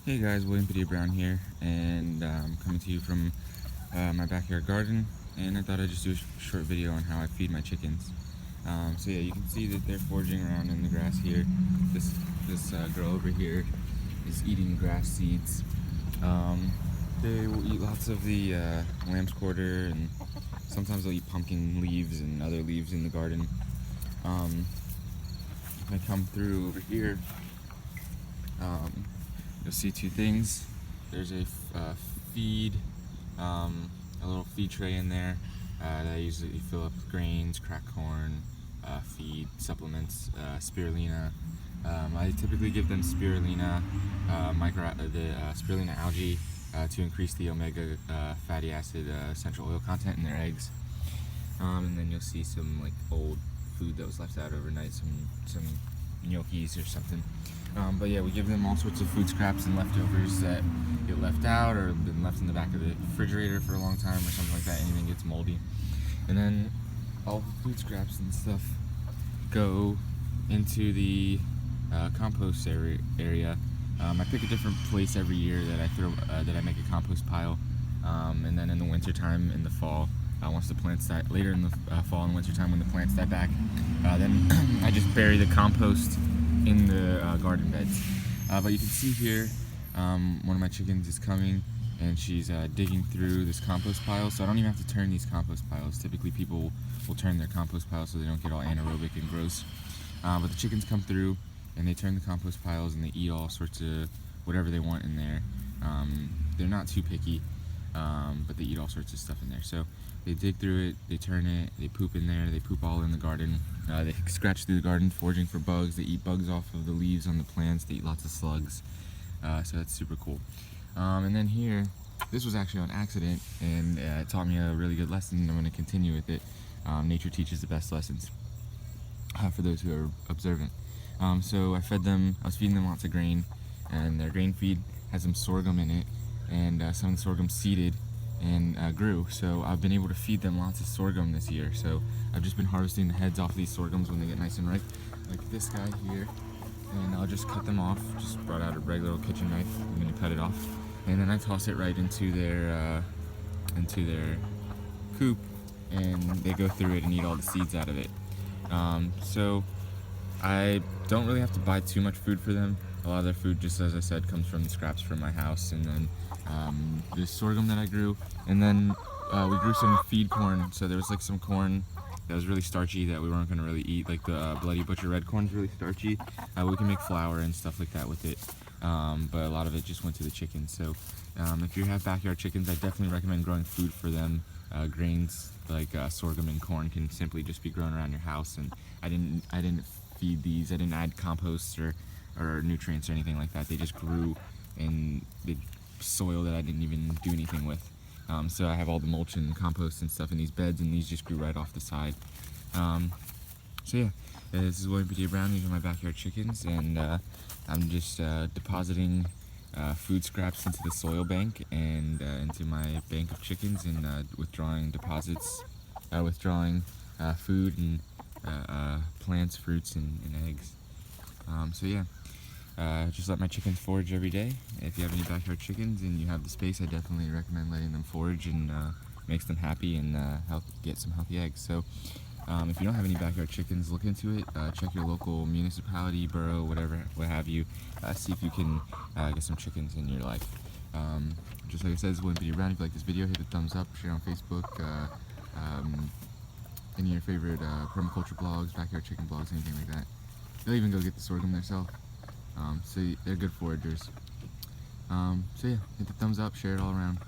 Hey guys, William Padilla Brown here, and I'm coming to you from my backyard garden, and I thought I'd just do a short video on how I feed my chickens. So yeah, you can see that they're foraging around in the grass here. This girl over here is eating grass seeds. They will eat lots of the lamb's quarter, and sometimes they'll eat pumpkin leaves and other leaves in the garden. If I come through over here, you'll see two things. There's a feed, a little feed tray in there that I usually fill up with grains, cracked corn, feed, supplements, spirulina. I typically give them spirulina, spirulina algae to increase the omega fatty acid essential oil content in their eggs. And then you'll see some like old food that was left out overnight, some gnocchis or something. But yeah, we give them all sorts of food scraps and leftovers that get left out or been left in the back of the refrigerator for a long time or something like that. Anything gets moldy. And then all the food scraps and stuff go into the compost area. I pick a different place every year that I make a compost pile. And then in the winter time, in the fall, once the plants die, later in the fall and winter time when the plants die back, then I just bury the compost in the garden beds. But you can see here, one of my chickens is coming and she's digging through this compost pile, so I don't even have to turn these compost piles. Typically people will turn their compost piles so they don't get all anaerobic and gross. But the chickens come through and they turn the compost piles and they eat all sorts of whatever they want in there. They're not too picky, but they eat all sorts of stuff in there. So they dig through it, they turn it, they poop in there, they poop all in the garden. They scratch through the garden foraging for bugs. They eat bugs off of the leaves on the plants. They eat lots of slugs. So that's super cool. And then here, this was actually on accident, and it taught me a really good lesson. I'm going to continue with it. Nature teaches the best lessons for those who are observant. So I was feeding them lots of grain, and their grain feed has some sorghum in it, and some of the sorghum seeded and grew, so I've been able to feed them lots of sorghum this year. So I've just been harvesting the heads off these sorghums when they get nice and ripe, like this guy here, and I'll just cut them off. Just brought out a regular little kitchen knife. I'm going to cut it off, and then I toss it right into their coop, and they go through it and eat all the seeds out of it. So I don't really have to buy too much food for them. A lot of their food, just as I said, comes from the scraps from my house, and then this sorghum that I grew, and then we grew some feed corn. So there was like some corn that was really starchy that we weren't going to really eat, like the Bloody Butcher red corn is really starchy. We can make flour and stuff like that with it, but a lot of it just went to the chickens. So if you have backyard chickens, I definitely recommend growing food for them. Grains like sorghum and corn can simply just be grown around your house, and I didn't feed these. I didn't add compost or nutrients or anything like that. They just grew in the soil that I didn't even do anything with. So I have all the mulch and compost and stuff in these beds, and these just grew right off the side. So yeah, this is William Padilla Brown. These are my backyard chickens, and I'm just depositing food scraps into the soil bank and into my bank of chickens, and withdrawing deposits, withdrawing food and plants, fruits, and eggs. So yeah, just let my chickens forage every day. If you have any backyard chickens and you have the space, I definitely recommend letting them forage, and makes them happy and help get some healthy eggs. So if you don't have any backyard chickens, look into it. Check your local municipality, borough, what have you. See if you can get some chickens in your life. Just like I said, this is William Padilla Brown. If you like this video, hit the thumbs up, share on Facebook, any of your favorite permaculture blogs, backyard chicken blogs, anything like that. They'll even go get the sorghum themselves. So they're good foragers. So yeah, hit the thumbs up, share it all around.